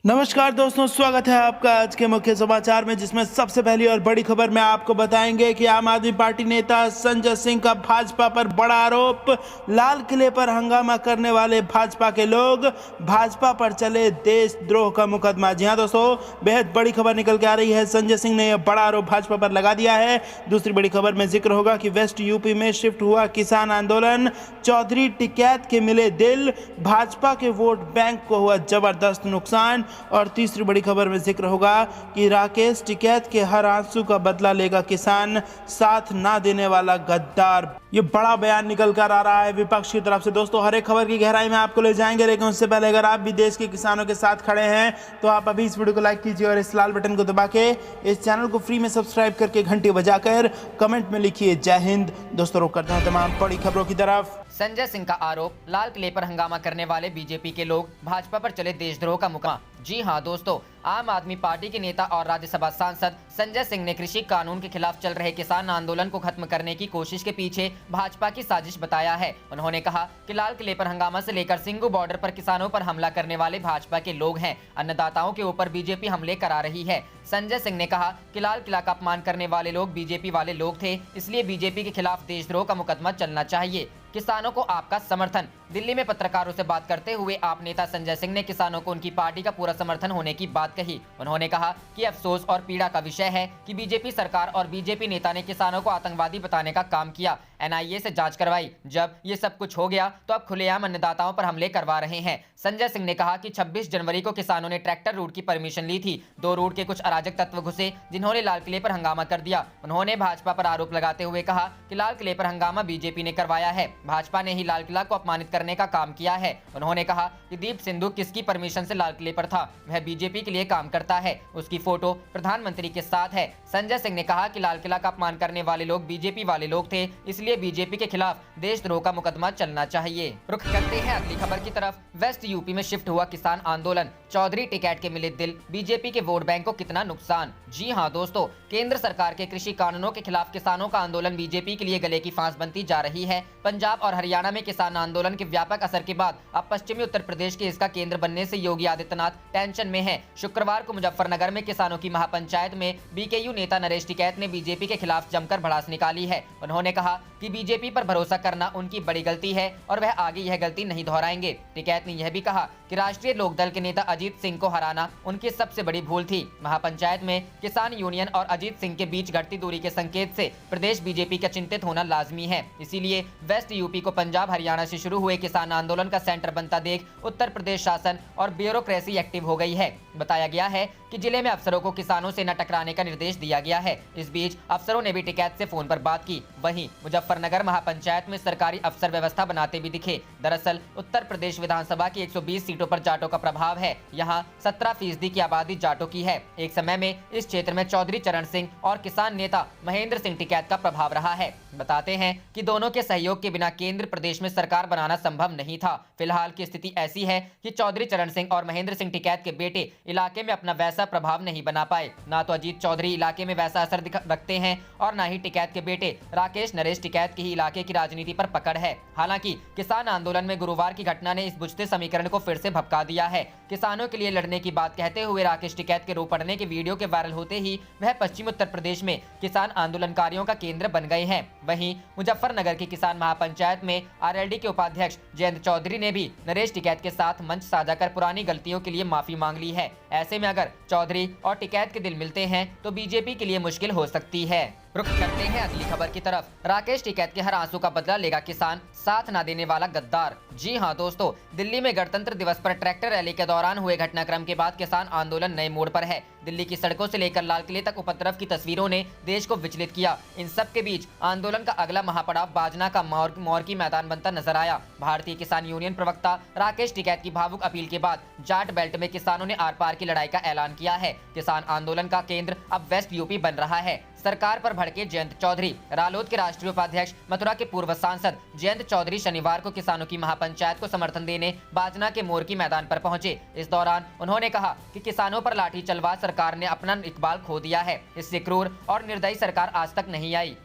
नमस्कार दोस्तों, स्वागत है आपका आज के मुख्य समाचार में, जिसमें सबसे पहली और बड़ी खबर में आपको बताएंगे कि आम आदमी पार्टी नेता संजय सिंह का भाजपा पर बड़ा आरोप। लाल किले पर हंगामा करने वाले भाजपा के लोग, भाजपा पर चले देशद्रोह का मुकदमा। जी हां दोस्तों, बेहद बड़ी खबर निकल के आ रही है। संजय सिंह ने यह बड़ा आरोप भाजपा पर लगा दिया है। दूसरी बड़ी खबर में जिक्र होगा कि वेस्ट यूपी में शिफ्ट हुआ किसान आंदोलन, चौधरी टिकैत के मिले दिल, भाजपा के वोट बैंक को हुआ जबरदस्त नुकसान। और तीसरी बड़ी खबर में जिक्र होगा कि राकेश टिकैत के हर आंसू का बदला लेगा किसान, साथ ना देने वाला गद्दार। ये बड़ा बयान निकल कर आ रहा है विपक्ष की तरफ से। दोस्तों, हर एक खबर की गहराई में आपको ले जाएंगे, लेकिन उससे पहले अगर आप भी देश के किसानों के साथ खड़े हैं तो आप अभी इस वीडियो को लाइक कीजिए और इस लाल बटन को दबा के इस चैनल को फ्री में सब्सक्राइब करके घंटी बजाकर कमेंट में लिखिए जय हिंद। दोस्तों, रुक करते हैं तमाम बड़ी खबरों की तरफ। संजय सिंह का आरोप, लाल किले पर हंगामा करने वाले बीजेपी के लोग, भाजपा पर चले देशद्रोह का मुकदमा। जी हां दोस्तों, आम आदमी पार्टी के नेता और राज्यसभा सांसद संजय सिंह ने कृषि कानून के खिलाफ चल रहे किसान आंदोलन को खत्म करने की कोशिश के पीछे भाजपा की साजिश बताया है। उन्होंने कहा कि लाल किले पर हंगामा से लेकर सिंगू बॉर्डर पर किसानों पर हमला करने वाले भाजपा के लोग हैं। अन्नदाताओं के ऊपर बीजेपी हमले करा रही है। संजय सिंह ने कहा कि लाल किला का अपमान करने वाले लोग बीजेपी वाले लोग थे, इसलिए बीजेपी के खिलाफ देशद्रोह का मुकदमा चलना चाहिए। किसानों को आपका समर्थन। दिल्ली में पत्रकारों से बात करते हुए आप नेता संजय सिंह ने किसानों को उनकी पार्टी का पूरा समर्थन होने की बात कही। उन्होंने कहा कि अफसोस और पीड़ा का विषय है कि बीजेपी सरकार और बीजेपी नेता ने किसानों को आतंकवादी बताने का काम किया। एनआईए से जांच करवाई। जब ये सब कुछ हो गया तो अब खुलेआम अन्नदाताओं पर हमले करवा रहे हैं। संजय सिंह ने कहा कि 26 जनवरी को किसानों ने ट्रैक्टर रूट की परमिशन ली थी। 2 रूट के कुछ अराजक तत्व घुसे, जिन्होंने लाल किले पर हंगामा कर दिया। उन्होंने भाजपा पर आरोप लगाते हुए कहा कि लाल किले पर हंगामा बीजेपी ने करवाया है, भाजपा ने ही लाल किला को अपमानित करने का काम किया है। उन्होंने कहा कि दीप सिंधु किसकी परमिशन से लाल किले पर था, वह बीजेपी के लिए काम करता है, उसकी फोटो प्रधानमंत्री के साथ है। संजय सिंह ने कहा कि लाल किला का अपमान करने वाले लोग बीजेपी वाले लोग थे, इसलिए बीजेपी के खिलाफ देशद्रोह का मुकदमा चलना चाहिए। रुख करते हैं अगली खबर की तरफ। वेस्ट यूपी में शिफ्ट हुआ किसान आंदोलन, चौधरी टिकैत के मिले दिल, बीजेपी के वोट बैंक को कितना नुकसान। जी हां दोस्तों, केंद्र सरकार के कृषि कानूनों के खिलाफ किसानों का आंदोलन बीजेपी के लिए गले की फांस बनती जा रही है। पंजाब और हरियाणा में किसान आंदोलन के व्यापक असर के बाद अब पश्चिमी उत्तर प्रदेश के इसका केंद्र बनने से योगी आदित्यनाथ टेंशन में है। शुक्रवार को मुजफ्फरनगर में किसानों की महापंचायत में बीकेयू नेता नरेश टिकैत ने बीजेपी के खिलाफ जमकर भड़ास निकाली है। उन्होंने कहा कि बीजेपी पर भरोसा करना उनकी बड़ी गलती है और वह आगे यह गलती नहीं दोहराएंगे। टिकैत ने यह भी कहा कि राष्ट्रीय लोकदल के नेता अजीत सिंह को हराना उनकी सबसे बड़ी भूल थी। महापंचायत में किसान यूनियन और अजीत सिंह के बीच घटती दूरी के संकेत से प्रदेश बीजेपी का चिंतित होना लाजमी है। इसीलिए वेस्ट यूपी को पंजाब हरियाणा से शुरू हुए किसान आंदोलन का सेंटर बनता देख उत्तर प्रदेश शासन और ब्यूरोक्रेसी एक्टिव हो गई है। बताया गया है कि जिले में अफसरों को किसानों से न टकराने का निर्देश दिया गया है। इस बीच अफसरों ने भी टिकैत से फोन पर बात की। वहीं मुजफ्फरनगर महापंचायत में सरकारी अफसर व्यवस्था बनाते भी दिखे। दरअसल उत्तर प्रदेश विधानसभा की 120 सीटों पर जाटों का प्रभाव है। यहाँ 17% की आबादी जाटों की है। एक समय में इस क्षेत्र में चौधरी चरण सिंह और किसान नेता महेंद्र सिंह टिकैत का प्रभाव रहा है। बताते हैं कि दोनों के सहयोग के बिना केंद्र प्रदेश में सरकार बनाना संभव नहीं था। फिलहाल की स्थिति ऐसी है कि चौधरी चरण सिंह और महेंद्र सिंह टिकैत के बेटे इलाके में अपना वैसा प्रभाव नहीं बना पाए। ना तो अजीत चौधरी इलाके में वैसा असर रखते हैं और ना ही टिकैत के बेटे राकेश नरेश टिकैत की ही इलाके की राजनीति पर पकड़ है। हालांकि किसान आंदोलन में गुरुवार की घटना ने इस बुझते समीकरण को फिर से भभका दिया है। किसानों के लिए लड़ने की बात कहते हुए राकेश टिकैत के रो पड़ने के वीडियो के वायरल होते ही वह पश्चिमी उत्तर प्रदेश में किसान आंदोलनकारियों का केंद्र बन गए हैं। वहीं मुजफ्फरनगर की किसान महापंचायत में आरएलडी के उपाध्यक्ष जयंत चौधरी ने भी नरेश टिकैत के साथ मंच साझा कर पुरानी गलतियों के लिए माफी मांग ली है। ऐसे में अगर चौधरी और टिकैत के दिल मिलते हैं तो बीजेपी के लिए मुश्किल हो सकती है। रुख करते हैं अगली खबर की तरफ। राकेश टिकैत के हर आंसू का बदला लेगा किसान, साथ ना देने वाला गद्दार। जी हां दोस्तों, दिल्ली में गणतंत्र दिवस पर ट्रैक्टर रैली के दौरान हुए घटनाक्रम के बाद किसान आंदोलन नए मोड़ पर है। दिल्ली की सड़कों से लेकर लाल किले तक उपद्रव की तस्वीरों ने देश को विचलित किया। इन सब के बीच आंदोलन का अगला महापड़ाव बाजना का मोरकी मैदान बनता नजर आया। भारतीय किसान यूनियन प्रवक्ता राकेश टिकैत की भावुक अपील के बाद जाट बेल्ट में किसानों ने आर पार की लड़ाई का ऐलान किया है। किसान आंदोलन का केंद्र अब वेस्ट यूपी बन रहा है। सरकार पर भड़के जयंत चौधरी। रालोद के राष्ट्रीय उपाध्यक्ष मथुरा के पूर्व सांसद जयंत चौधरी शनिवार को किसानों की महापंचायत को समर्थन देने बाजना के मोरकी मैदान पर पहुंचे। इस दौरान उन्होंने कहा कि किसानों पर लाठी चलवा सरकार ने अपना इकबाल खो दिया है। इससे क्रूर और निर्दयी सरकार आज तक नहीं आई।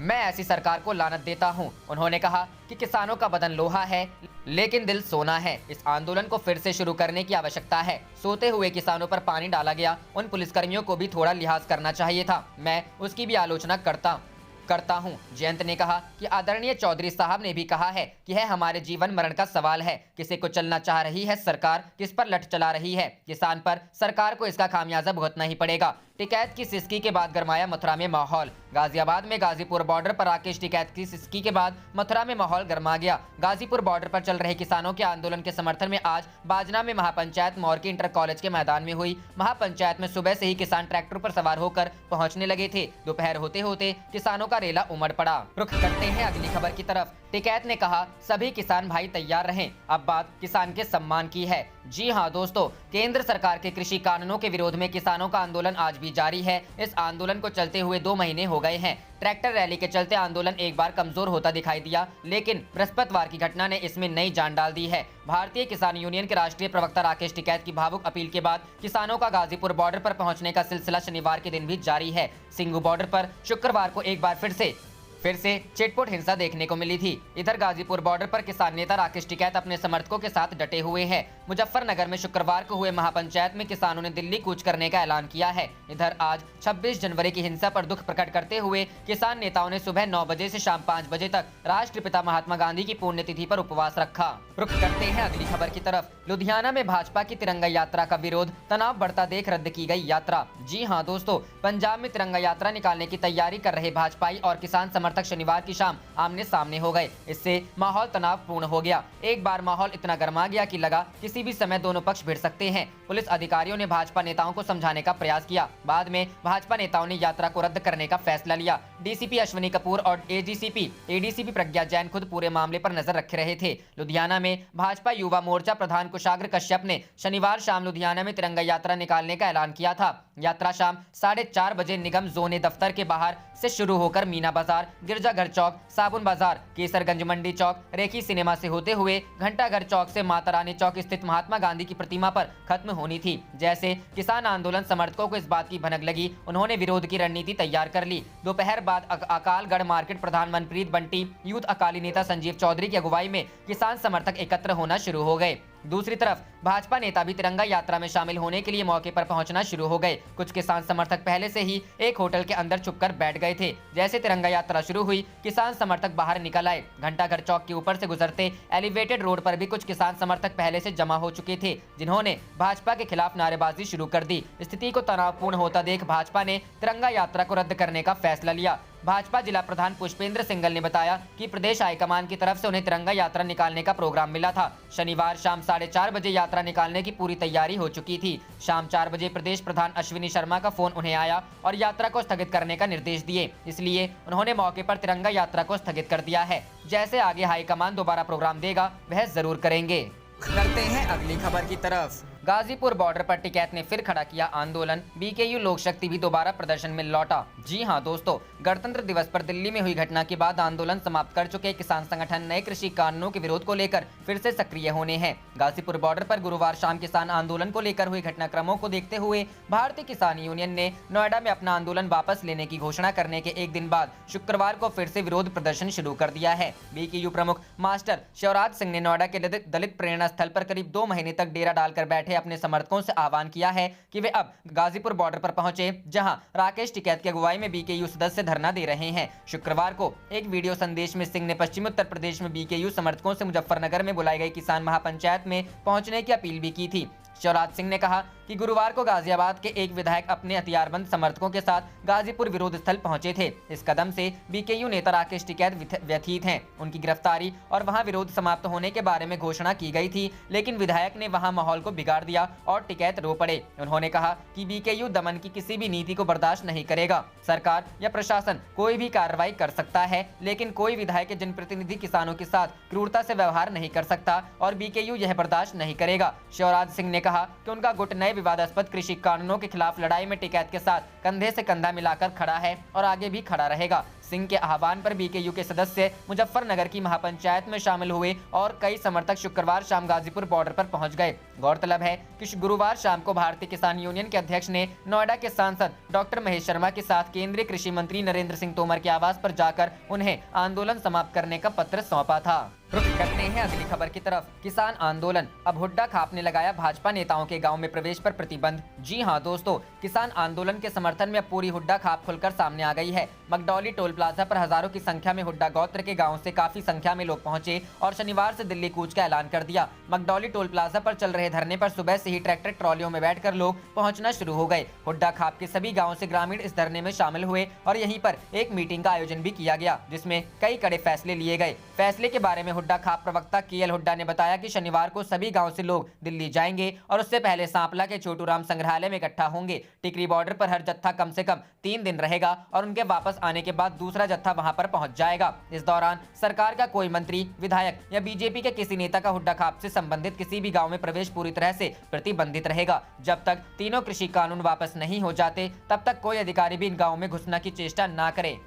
मैं ऐसी सरकार को लानत देता हूं। उन्होंने कहा कि किसानों का बदन लोहा है लेकिन दिल सोना है। इस आंदोलन को फिर से शुरू करने की आवश्यकता है। सोते हुए किसानों पर पानी डाला गया, उन पुलिसकर्मियों को भी थोड़ा लिहाज करना चाहिए था। मैं उसकी भी आलोचना करता हूं। जयंत ने कहा कि आदरणीय चौधरी साहब ने भी कहा है कि यह हमारे जीवन मरण का सवाल है। किसी को चलना चाह रही है सरकार, किस पर लठ चला रही है किसान पर, सरकार को इसका खामियाजा भुगतना ही पड़ेगा। टिकैत की सिसकी के बाद गरमाया मथुरा में माहौल। गाजियाबाद में गाजीपुर बॉर्डर पर राकेश टिकैत की सिसकी के बाद मथुरा में माहौल गरमा गया। गाजीपुर बॉर्डर पर चल रहे किसानों के आंदोलन के समर्थन में आज बाजना में महापंचायत मौरकी इंटर कॉलेज के मैदान में हुई। महापंचायत में सुबह से ही किसान ट्रैक्टर पर सवार होकर पहुंचने लगे थे। दोपहर होते होते किसानों का रेला उमड़ पड़ा। रुख करते हैं अगली खबर की तरफ। टिकैत ने कहा सभी किसान भाई तैयार रहें, अब बात किसान के सम्मान की है। जी हां दोस्तों, केंद्र सरकार के कृषि कानूनों के विरोध में किसानों का आंदोलन आज भी जारी है। इस आंदोलन को चलते हुए 2 महीने हो गए हैं। ट्रैक्टर रैली के चलते आंदोलन एक बार कमजोर होता दिखाई दिया, लेकिन बृहस्पतिवार की घटना ने इसमें नई जान डाल दी है। भारतीय किसान यूनियन के राष्ट्रीय प्रवक्ता राकेश टिकैत की भावुक अपील के बाद किसानों का गाजीपुर बॉर्डर पर पहुंचने का सिलसिला शनिवार के दिन भी जारी है। सिंगू बॉर्डर पर शुक्रवार को एक बार फिर से चिटपुट हिंसा देखने को मिली थी। इधर गाजीपुर बॉर्डर पर किसान नेता राकेश टिकैत अपने समर्थकों के साथ डटे हुए हैं। मुजफ्फरनगर में शुक्रवार को हुए महापंचायत में किसानों ने दिल्ली कूच करने का ऐलान किया है। इधर आज 26 जनवरी की हिंसा पर दुख प्रकट करते हुए किसान नेताओं ने सुबह 9 बजे से शाम 5 बजे तक राष्ट्रपिता महात्मा गांधी की पुण्यतिथि पर उपवास रखा। रुख करते हैं अगली खबर की तरफ। लुधियाना में भाजपा की तिरंगा यात्रा का विरोध, तनाव बढ़ता देख रद्द की गई यात्रा। जी हां दोस्तों, पंजाब में तिरंगा यात्रा निकालने की तैयारी कर रहे भाजपाई और किसान समर्थक शनिवार की शाम आमने सामने हो गए। इससे माहौल तनावपूर्ण हो गया। एक बार माहौल इतना गर्मा गया कि लगा किसी भी समय दोनों पक्ष भिड़ सकते हैं। पुलिस अधिकारियों ने भाजपा नेताओं को समझाने का प्रयास किया। बाद में भाजपा नेताओं ने यात्रा को रद्द करने का फैसला लिया। डीसीपी अश्विनी कपूर और एडीसीपी प्रज्ञा जैन खुद पूरे मामले पर नजर रखे रहे थे। लुधियाना में भाजपा युवा मोर्चा प्रधान कुशाग्र कश्यप ने शनिवार शाम लुधियाना में तिरंगा यात्रा निकालने का ऐलान किया था। यात्रा शाम 4:30 बजे निगम जोने दफ्तर के बाहर से शुरू होकर मीना बाजार, गिरजाघर चौक, साबुन बाजार, केसरगंज मंडी चौक, रेखी सिनेमा से होते हुए घंटाघर चौक से माता रानी चौक स्थित महात्मा गांधी की प्रतिमा पर खत्म होनी थी। जैसे किसान आंदोलन समर्थकों को इस बात की भनक लगी, उन्होंने विरोध की रणनीति तैयार कर ली। दोपहर बाद अकालगढ़ मार्केट प्रधान मनप्रीत बंटी, यूथ अकाली नेता संजीव चौधरी की अगुवाई में किसान समर्थक एकत्र होना शुरू हो गए। दूसरी तरफ भाजपा नेता भी तिरंगा यात्रा में शामिल होने के लिए मौके पर पहुंचना शुरू हो गए। कुछ किसान समर्थक पहले से ही एक होटल के अंदर छुपकर बैठ गए थे। जैसे तिरंगा यात्रा शुरू हुई, किसान समर्थक बाहर निकल आए। घंटाघर चौक के ऊपर से गुजरते एलिवेटेड रोड पर भी कुछ किसान समर्थक पहले से जमा हो चुके थे, जिन्होंने भाजपा के खिलाफ नारेबाजी शुरू कर दी। स्थिति को तनावपूर्ण होता देख भाजपा ने तिरंगा यात्रा को रद्द करने का फैसला लिया। भाजपा जिला प्रधान पुष्पेंद्र सिंगल ने बताया कि प्रदेश हाईकमान की तरफ से उन्हें तिरंगा यात्रा निकालने का प्रोग्राम मिला था। शनिवार शाम 4:30 बजे यात्रा निकालने की पूरी तैयारी हो चुकी थी। शाम 4 बजे प्रदेश प्रधान अश्विनी शर्मा का फोन उन्हें आया और यात्रा को स्थगित करने का निर्देश दिए। इसलिए उन्होंने मौके पर तिरंगा यात्रा को स्थगित कर दिया है। जैसे आगे हाईकमान दोबारा प्रोग्राम देगा वह जरूर करेंगे। करते हैं अगली खबर की तरफ। गाजीपुर बॉर्डर पर टिकैत ने फिर खड़ा किया आंदोलन, बीकेयू लोक शक्ति भी दोबारा प्रदर्शन में लौटा। जी हां दोस्तों, गणतंत्र दिवस पर दिल्ली में हुई घटना के बाद आंदोलन समाप्त कर चुके किसान संगठन नए कृषि कानूनों के विरोध को लेकर फिर से सक्रिय होने हैं। गाजीपुर बॉर्डर पर गुरुवार शाम किसान आंदोलन को लेकर हुए घटनाक्रमों को देखते हुए भारतीय किसान यूनियन ने नोएडा में अपना आंदोलन वापस लेने की घोषणा करने के एक दिन बाद शुक्रवार को फिर से विरोध प्रदर्शन शुरू कर दिया है। बीकेयू प्रमुख मास्टर शिवराज सिंह ने नोएडा के दलित प्रेरणा स्थल पर करीब 2 महीने तक डेरा डालकर बैठे अपने समर्थकों से आह्वान किया है कि वे अब गाजीपुर बॉर्डर पर पहुंचे, जहां राकेश टिकैत की अगुवाई में बीकेयू सदस्य धरना दे रहे हैं। शुक्रवार को एक वीडियो संदेश में सिंह ने पश्चिमी उत्तर प्रदेश में बीकेयू समर्थकों से मुजफ्फरनगर में बुलाई गई किसान महापंचायत में पहुंचने की अपील भी की थी। शिवराज सिंह ने कहा कि गुरुवार को गाजियाबाद के एक विधायक अपने हथियारबंद समर्थकों के साथ गाजीपुर विरोध स्थल पहुंचे थे। इस कदम से बीकेयू नेता राकेश टिकैत व्यथित हैं। उनकी गिरफ्तारी और वहां विरोध समाप्त होने के बारे में घोषणा की गई थी, लेकिन विधायक ने वहां माहौल को बिगाड़ दिया और टिकैत रो पड़े। उन्होंने कहा कि बीकेयू दमन की किसी भी नीति को बर्दाश्त नहीं करेगा। सरकार या प्रशासन कोई भी कार्रवाई कर सकता है, लेकिन कोई विधायक जनप्रतिनिधि किसानों के साथ क्रूरता से व्यवहार नहीं कर सकता और बीकेयू यह बर्दाश्त नहीं करेगा। शिवराज सिंह ने कहा कि उनका गुट नए विवादास्पद कृषि कानूनों के खिलाफ लड़ाई में टिकैत के साथ कंधे से कंधा मिलाकर खड़ा है और आगे भी खड़ा रहेगा। सिंह के आह्वान पर बीकेयू के सदस्य मुजफ्फरनगर की महापंचायत में शामिल हुए और कई समर्थक शुक्रवार शाम गाजीपुर बॉर्डर पर पहुंच गए। गौरतलब है कि गुरुवार शाम को भारतीय किसान यूनियन के अध्यक्ष ने नोएडा के सांसद डॉक्टर महेश शर्मा के साथ केंद्रीय कृषि मंत्री नरेंद्र सिंह तोमर के आवास पर जाकर उन्हें आंदोलन समाप्त करने का पत्र सौंपा था। रुख करते हैं अगली खबर की तरफ। किसान आंदोलन, अब हुड्डा खाप ने लगाया भाजपा नेताओं के गांव में प्रवेश पर प्रतिबंध। जी हां दोस्तों, किसान आंदोलन के समर्थन में अब पूरी हुड्डा खाप खुलकर सामने आ गई है। मगडौली टोल प्लाजा पर हजारों की संख्या में हुड्डा गोत्र के गाँव से काफी संख्या में लोग पहुंचे और शनिवार से दिल्ली कूच का ऐलान कर दिया। मगडौली टोल प्लाजा पर चल रहे धरने पर सुबह से ही ट्रैक्टर ट्रॉलियों में बैठकर लोग पहुंचना शुरू हो गए। हुड्डा खाप के सभी गाँव से ग्रामीण इस धरने में शामिल हुए और यहीं पर एक मीटिंग का आयोजन भी किया गया, जिसमें कई कड़े फैसले लिए गए। फैसले के बारे में हुड्डा खाप प्रवक्ता केएल हुड्डा ने बताया कि शनिवार को सभी गांव से लोग दिल्ली जाएंगे और उससे पहले सांपला के छोटूराम संग्रहालय में इकट्ठा होंगे। टिकरी बॉर्डर पर हर जत्था कम से कम 3 दिन रहेगा और उनके वापस आने के बाद दूसरा जत्था वहां पर पहुंच जाएगा। इस दौरान सरकार का कोई मंत्री, विधायक या बीजेपी के किसी नेता का हुड्डा खाप से संबंधित किसी भी गाँव में प्रवेश पूरी तरह से प्रतिबंधित रहेगा। जब तक तीनों कृषि कानून वापस नहीं हो जाते तब तक कोई अधिकारी भी इन गाँव में घुसने की चेष्टा न करे।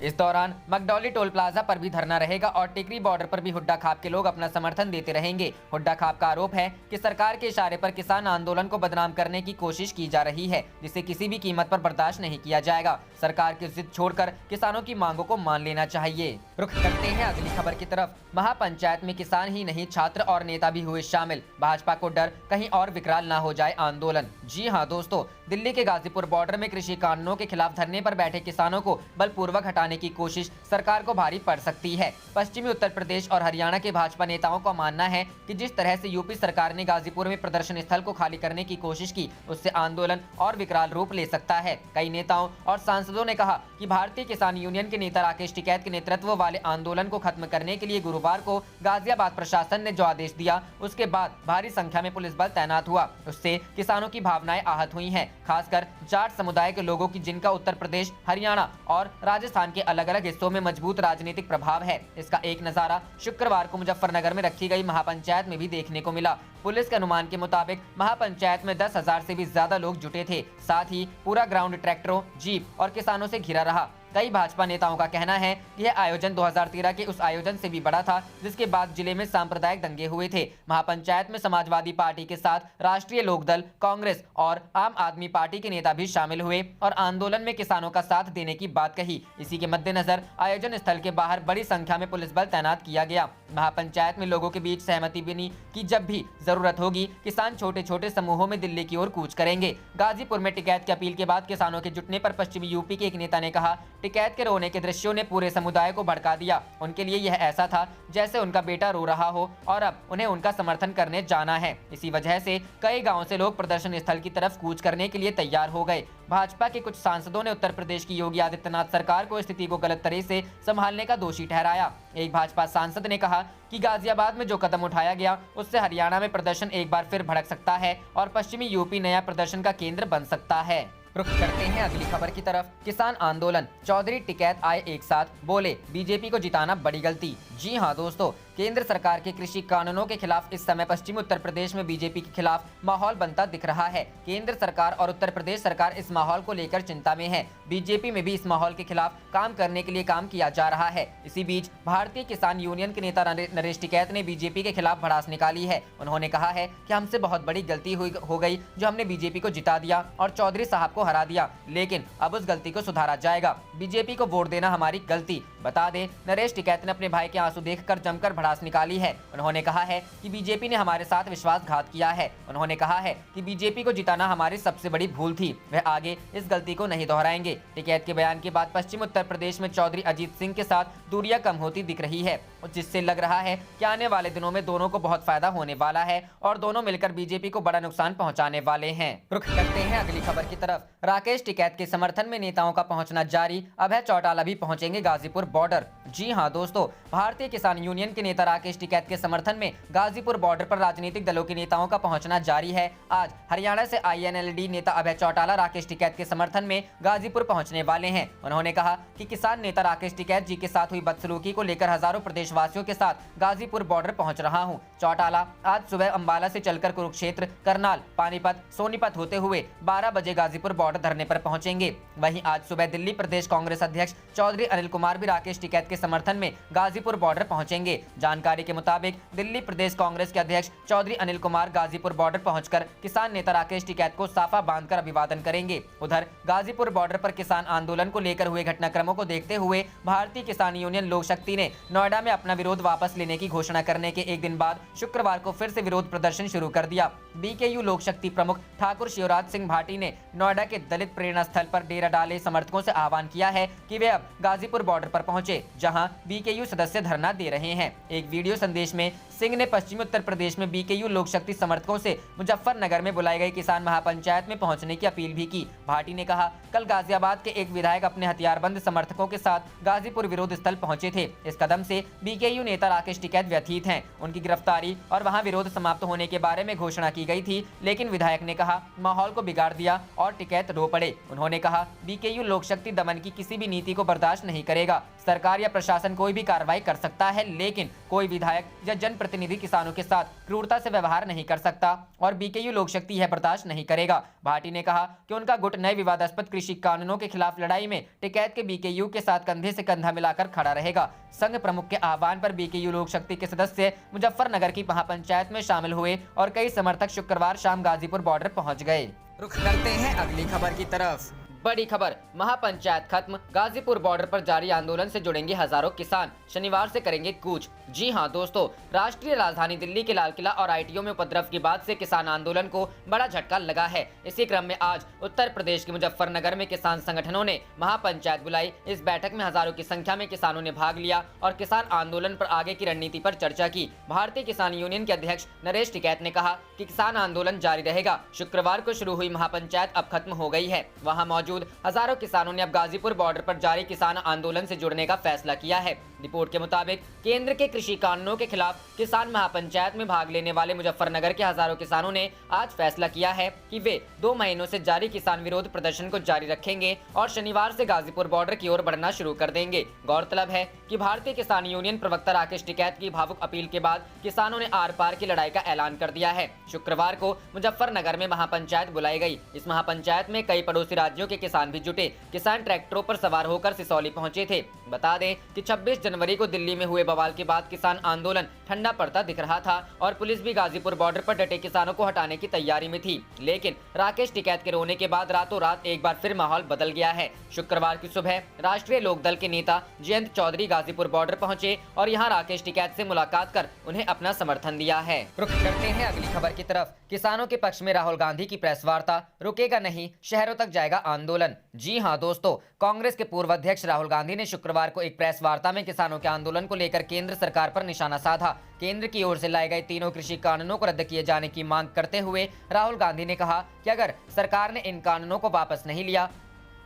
इस दौरान मगडौली टोल प्लाजा पर भी धरना रहेगा और टिकरी बॉर्डर पर भी हुड्डा खाप के लोग अपना समर्थन देते रहेंगे। हुड्डा खाप का आरोप है कि सरकार के इशारे पर किसान आंदोलन को बदनाम करने की कोशिश की जा रही है, जिसे किसी भी कीमत पर बर्दाश्त नहीं किया जाएगा। सरकार की जिद छोड़कर किसानों की मांगों को मान लेना चाहिए। रुख करते हैं अगली खबर की तरफ। महापंचायत में किसान ही नहीं, छात्र और नेता भी हुए शामिल। भाजपा को डर कहीं और विकराल ना हो जाए आंदोलन। जी हाँ दोस्तों, दिल्ली के गाजीपुर बॉर्डर में कृषि कानूनों के खिलाफ धरने पर बैठे किसानों को बलपूर्वक हटाने की कोशिश सरकार को भारी पड़ सकती है। पश्चिमी उत्तर प्रदेश और हरियाणा के भाजपा नेताओं का मानना है कि जिस तरह से यूपी सरकार ने गाजीपुर में प्रदर्शन स्थल को खाली करने की कोशिश की, उससे आंदोलन और विकराल रूप ले सकता है। कई नेताओं और सांसदों ने कहा कि भारतीय किसान यूनियन के नेता राकेश टिकैत के नेतृत्व वाले आंदोलन को खत्म करने के लिए गुरुवार को गाजियाबाद प्रशासन ने जो आदेश दिया, उसके बाद भारी संख्या में पुलिस बल तैनात हुआ। उससे किसानों की भावनाएं आहत हुई हैं, खासकर जाट समुदाय के लोगों की, जिनका उत्तर प्रदेश, हरियाणा और राजस्थान के अलग अलग हिस्सों में मजबूत राजनीतिक प्रभाव है। इसका एक नजारा शुक्रवार को मुजफ्फरनगर में रखी गई महापंचायत में भी देखने को मिला। पुलिस के अनुमान के मुताबिक महापंचायत में 10,000 से भी ज्यादा लोग जुटे थे। साथ ही पूरा ग्राउंड ट्रैक्टरों, जीप और किसानों से घिरा रहा। कई भाजपा नेताओं का कहना है कि यह आयोजन 2013 के उस आयोजन से भी बड़ा था, जिसके बाद जिले में सांप्रदायिक दंगे हुए थे। महापंचायत में समाजवादी पार्टी के साथ राष्ट्रीय लोकदल, कांग्रेस और आम आदमी पार्टी के नेता भी शामिल हुए और आंदोलन में किसानों का साथ देने की बात कही। इसी के मद्देनजर आयोजन स्थल के बाहर बड़ी संख्या में पुलिस बल तैनात किया गया। महापंचायत में लोगों के बीच सहमति बनी कि जब भी जरूरत होगी किसान छोटे छोटे समूहों में दिल्ली की ओर कूच करेंगे। गाजीपुर में टिकैत की अपील के बाद किसानों के जुटने पर पश्चिमी यूपी के एक नेता ने कहा, टिकैत के रोने के दृश्यों ने पूरे समुदाय को भड़का दिया। उनके लिए यह ऐसा था जैसे उनका बेटा रो रहा हो और अब उन्हें उनका समर्थन करने जाना है। इसी वजह से कई गांवों से लोग प्रदर्शन स्थल की तरफ कूच करने के लिए तैयार हो गए। भाजपा के कुछ सांसदों ने उत्तर प्रदेश की योगी आदित्यनाथ सरकार को स्थिति को गलत तरह से संभालने का दोषी ठहराया। एक भाजपा सांसद ने कहा कि गाजियाबाद में जो कदम उठाया गया, उससे हरियाणा में प्रदर्शन एक बार फिर भड़क सकता है और पश्चिमी यूपी नया प्रदर्शन का केंद्र बन सकता है। रुख करते हैं अगली खबर की तरफ। किसान आंदोलन, चौधरी टिकैत आए एक साथ, बोले बीजेपी को जिताना बड़ी गलती। जी हां दोस्तों, केंद्र सरकार के कृषि कानूनों के खिलाफ इस समय पश्चिमी उत्तर प्रदेश में बीजेपी के खिलाफ माहौल बनता दिख रहा है। केंद्र सरकार और उत्तर प्रदेश सरकार इस माहौल को लेकर चिंता में है। बीजेपी में भी इस माहौल के खिलाफ काम करने के लिए काम किया जा रहा है। इसी बीच भारतीय किसान यूनियन के नेता नरेश टिकैत ने बीजेपी के खिलाफ भड़ास निकाली है। उन्होंने कहा है कि हमसे बहुत बड़ी गलती हो गई जो हमने बीजेपी को जिता दिया और चौधरी साहब को हरा दिया, लेकिन अब उस गलती को सुधारा जाएगा। बीजेपी को वोट देना हमारी गलती। बता दें, नरेश टिकैत ने अपने भाई के आंसू देखकर जमकर भड़ास निकाली है। उन्होंने कहा है कि बीजेपी ने हमारे साथ विश्वासघात किया है। उन्होंने कहा है कि बीजेपी को जिताना हमारी सबसे बड़ी भूल थी, वह आगे इस गलती को नहीं दोहराएंगे। टिकैत के बयान के बाद पश्चिम उत्तर प्रदेश में चौधरी अजीत सिंह के साथ दूरियां कम होती दिख रही है, जिससे लग रहा है कि आने वाले दिनों में दोनों को बहुत फायदा होने वाला है और दोनों मिलकर बीजेपी को बड़ा नुकसान पहुंचाने वाले हैं। रुख करते हैं अगली खबर की तरफ। राकेश टिकैत के समर्थन में नेताओं का पहुंचना जारी, अभय चौटाला भी पहुंचेंगे गाजीपुर बॉर्डर। जी हां दोस्तों, भारतीय किसान यूनियन के नेता नेता राकेश टिकैत के समर्थन में गाजीपुर बॉर्डर पर राजनीतिक दलों के नेताओं का पहुंचना जारी है। आज हरियाणा से INLD नेता अभय चौटाला राकेश टिकैत के समर्थन में गाजीपुर पहुंचने वाले हैं। उन्होंने कहा कि किसान नेता राकेश टिकैत जी के साथ हुई बदसलूकी को लेकर हजारों प्रदेशवासियों के साथ गाजीपुर बॉर्डर पहुंच रहा हूं। चौटाला आज सुबह अंबाला से चलकर कुरुक्षेत्र, करनाल, पानीपत, सोनीपत होते हुए 12 बजे गाजीपुर बॉर्डर धरने पर पहुंचेंगे। वहीं आज सुबह दिल्ली प्रदेश कांग्रेस अध्यक्ष चौधरी अनिल कुमार भी राकेश टिकैत के समर्थन में गाजीपुर बॉर्डर पहुंचेंगे। जानकारी के मुताबिक दिल्ली प्रदेश कांग्रेस के अध्यक्ष चौधरी अनिल कुमार गाजीपुर बॉर्डर पहुंचकर किसान नेता राकेश टिकैत को साफा बांधकर अभिवादन करेंगे। उधर गाजीपुर बॉर्डर पर किसान आंदोलन को लेकर हुए घटनाक्रमों को देखते हुए भारतीय किसान यूनियन लोक शक्ति ने नोएडा में अपना विरोध वापस लेने की घोषणा करने के एक दिन बाद शुक्रवार को फिर से विरोध प्रदर्शन शुरू कर दिया। BKU लोक शक्ति प्रमुख ठाकुर शिवराज सिंह भाटी ने नोएडा के दलित प्रेरणा स्थल पर डेरा डाले समर्थकों से आह्वान किया है कि वे अब गाजीपुर बॉर्डर पर पहुंचे, जहां BKU सदस्य धरना दे रहे हैं। एक वीडियो संदेश में सिंह ने पश्चिमी उत्तर प्रदेश में BKU लोक शक्ति समर्थकों से मुजफ्फरनगर में बुलाई गई किसान महापंचायत में पहुंचने की अपील भी की। भाटी ने कहा, कल गाजियाबाद के एक विधायक अपने हथियारबंद समर्थकों के साथ गाजीपुर विरोध स्थल पहुंचे थे। इस कदम से BKU नेता राकेश टिकैत व्यथित हैं। उनकी गिरफ्तारी और वहां विरोध समाप्त होने के बारे में घोषणा की गई थी, लेकिन विधायक ने कहा माहौल को बिगाड़ दिया और टिकैत रो पड़े। उन्होंने कहा, BKU लोक शक्ति दमन की किसी भी नीति को बर्दाश्त नहीं करेगा। सरकार या प्रशासन कोई भी कार्रवाई कर सकता है, लेकिन कोई विधायक या जनप्रतिनिधि किसानों के साथ क्रूरता से व्यवहार नहीं कर सकता और BKU लोक शक्ति यह बर्दाश्त नहीं करेगा। भाटी ने कहा कि उनका गुट नए विवादास्पद कृषि कानूनों के खिलाफ लड़ाई में टिकैत के BKU के साथ कंधे से कंधा मिलाकर खड़ा रहेगा। संघ प्रमुख के आह्वान पर BKU लोक शक्ति के सदस्य मुजफ्फरनगर की महापंचायत में शामिल हुए और कई समर्थक शुक्रवार शाम गाजीपुर बॉर्डर पहुंच गए। रुख करते हैं अगली खबर की तरफ। बड़ी खबर, महापंचायत खत्म, गाजीपुर बॉर्डर पर जारी आंदोलन से जुड़ेंगे हजारों किसान, शनिवार से करेंगे कूच। जी हां दोस्तों, राष्ट्रीय राजधानी दिल्ली के लाल किला और ITO में उपद्रव के बाद से किसान आंदोलन को बड़ा झटका लगा है। इसी क्रम में आज उत्तर प्रदेश के मुजफ्फरनगर में किसान संगठनों ने महापंचायत बुलाई। इस बैठक में हजारों की संख्या में किसानों ने भाग लिया और किसान आंदोलन पर आगे की रणनीति पर चर्चा की। भारतीय किसान यूनियन के अध्यक्ष नरेश टिकैत ने कहा कि किसान आंदोलन जारी रहेगा। शुक्रवार को शुरू हुई महापंचायत अब खत्म हो गई है। वहाँ मौजूद हजारों किसानों ने अब गाजीपुर बॉर्डर पर जारी किसान आंदोलन से जुड़ने का फैसला किया है। रिपोर्ट के मुताबिक केंद्र के कृषि कानूनों के खिलाफ किसान महापंचायत में भाग लेने वाले मुजफ्फरनगर के हजारों किसानों ने आज फैसला किया है कि वे 2 महीनों से जारी किसान विरोध प्रदर्शन को जारी रखेंगे और शनिवार से गाजीपुर बॉर्डर की ओर बढ़ना शुरू कर देंगे। गौरतलब है कि भारतीय किसान यूनियन प्रवक्ता राकेश टिकैत की भावुक अपील के बाद किसानों ने आर पार की लड़ाई का ऐलान कर दिया है। शुक्रवार को मुजफ्फरनगर में महापंचायत बुलाई गई। इस महापंचायत में कई पड़ोसी राज्यों के किसान भी जुटे। किसान ट्रैक्टरों पर सवार होकर सिसौली पहुंचे थे। बता दें कि 26 जनवरी को दिल्ली में हुए बवाल के बाद किसान आंदोलन ठंडा पड़ता दिख रहा था और पुलिस भी गाजीपुर बॉर्डर पर डटे किसानों को हटाने की तैयारी में थी। लेकिन राकेश टिकैत के रोने के बाद रातों रात एक बार फिर माहौल बदल गया है। शुक्रवार की सुबह राष्ट्रीय लोकदल के नेता जयंत चौधरी गाजीपुर बॉर्डर पहुंचे और यहां राकेश टिकैत से मुलाकात कर उन्हें अपना समर्थन दिया है। रुख करते हैं अगली खबर की तरफ। किसानों के पक्ष में राहुल गांधी की प्रेस वार्ता, रुकेगा नहीं, शहरों तक जाएगा आंदोलन। जी हां दोस्तों, कांग्रेस के पूर्व अध्यक्ष राहुल गांधी ने शुक्रवार को एक प्रेस वार्ता में किसानों के आंदोलन को लेकर केंद्र सरकार पर निशाना साधा। केंद्र की ओर से लाए गए तीनों कृषि कानूनों को रद्द किए जाने की मांग करते हुए राहुल गांधी ने कहा कि अगर सरकार ने इन कानूनों को वापस नहीं लिया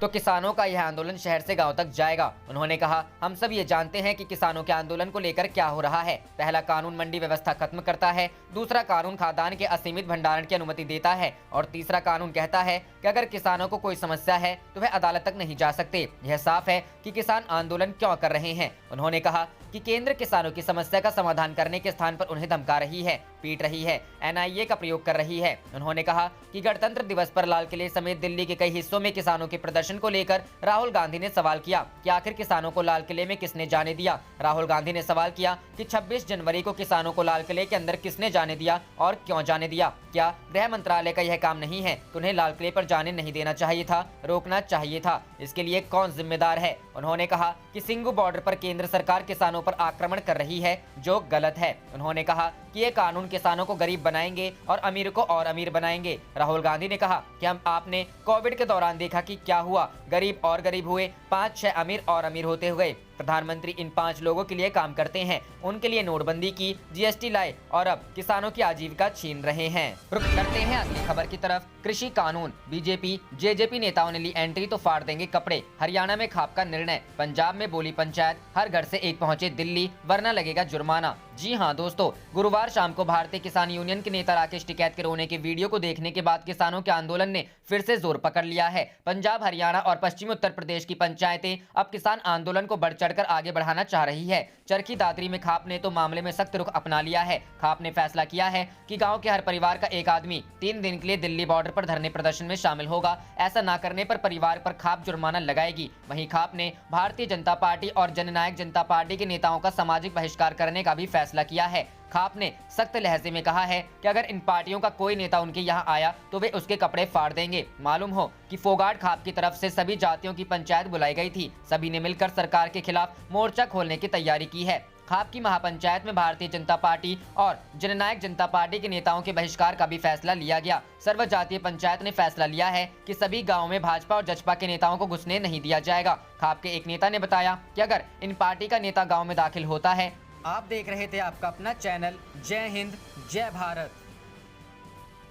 तो किसानों का यह आंदोलन शहर से गांव तक जाएगा। उन्होंने कहा, हम सब ये जानते हैं कि किसानों के आंदोलन को लेकर क्या हो रहा है। पहला कानून मंडी व्यवस्था खत्म करता है, दूसरा कानून खाद्यान्न के असीमित भंडारण की अनुमति देता है और तीसरा कानून कहता है कि अगर किसानों को कोई समस्या है तो वह अदालत तक नहीं जा सकते। यह साफ है कि किसान आंदोलन क्यों कर रहे हैं। उन्होंने कहा कि केंद्र किसानों की समस्या का समाधान करने के स्थान पर उन्हें धमका रही है, पीट रही है, NIA का प्रयोग कर रही है। उन्होंने कहा कि गणतंत्र दिवस पर लाल किले समेत दिल्ली के कई हिस्सों में किसानों के प्रदर्शन को लेकर राहुल गांधी ने सवाल किया कि आखिर किसानों को लाल किले में किसने जाने दिया। राहुल गांधी ने सवाल किया कि 26 जनवरी को किसानों को लाल किले के अंदर किसने जाने दिया और क्यों जाने दिया। क्या गृह मंत्रालय का यह काम नहीं है कि उन्हें लाल किले पर जाने नहीं देना चाहिए था, रोकना चाहिए था? इसके लिए कौन जिम्मेदार है? उन्होंने कहा कि सिंगू बॉर्डर पर केंद्र सरकार किसानों पर आक्रमण कर रही है, जो गलत है। उन्होंने कहा कि ये कानून किसानों को गरीब बनाएंगे और अमीर को और अमीर बनाएंगे। राहुल गांधी ने कहा कि आपने कोविड के दौरान देखा कि क्या हुआ, गरीब और गरीब हुए, 5-6 अमीर और अमीर होते हुए। प्रधानमंत्री इन 5 लोगों के लिए काम करते हैं, उनके लिए नोटबंदी की, जीएसटी लाए और अब किसानों की आजीविका छीन रहे हैं। रुक करते हैं अगली खबर की तरफ। कृषि कानून, बीजेपी जेजेपी नेताओं ने ली एंट्री तो फाड़ देंगे कपड़े। हरियाणा में खाप का निर्णय, पंजाब में बोली पंचायत, हर घर से एक पहुंचे दिल्ली वरना लगेगा जुर्माना। जी हां दोस्तों, गुरुवार शाम को भारतीय किसान यूनियन के नेता राकेश टिकैत के रोने के वीडियो को देखने के बाद किसानों के आंदोलन ने फिर से जोर पकड़ लिया है। पंजाब, हरियाणा और पश्चिमी उत्तर प्रदेश की पंचायतें अब किसान आंदोलन को बढ़ चढ़कर आगे बढ़ाना चाह रही है। चरखी दादरी में खाप ने तो मामले में सख्त रुख अपना लिया है। खाप ने फैसला किया है कि गाँव के हर परिवार का एक आदमी 3 दिन के लिए दिल्ली बॉर्डर पर धरने प्रदर्शन में शामिल होगा। ऐसा न करने पर परिवार पर खाप जुर्माना लगाएगी। वहीं खाप ने भारतीय जनता पार्टी और जननायक जनता पार्टी के नेताओं का सामाजिक बहिष्कार करने का भी फैसला किया है। खाप ने सख्त लहजे में कहा है कि अगर इन पार्टियों का कोई नेता उनके यहाँ आया तो वे उसके कपड़े फाड़ देंगे। मालूम हो कि फोगाट खाप की तरफ से सभी जातियों की पंचायत बुलाई गई थी। सभी ने मिलकर सरकार के खिलाफ मोर्चा खोलने की तैयारी की है। खाप की महापंचायत में भारतीय जनता पार्टी और जननायक जनता पार्टी के नेताओं के बहिष्कार का भी फैसला लिया गया। सर्व जातीय पंचायत ने फैसला लिया है कि सभी गांवों में भाजपा और जसपा के नेताओं को घुसने नहीं दिया जाएगा। खाप के एक नेता ने बताया कि अगर इन पार्टी का नेता गाँव में दाखिल होता है। आप देख रहे थे आपका अपना चैनल जय हिंद जय भारत।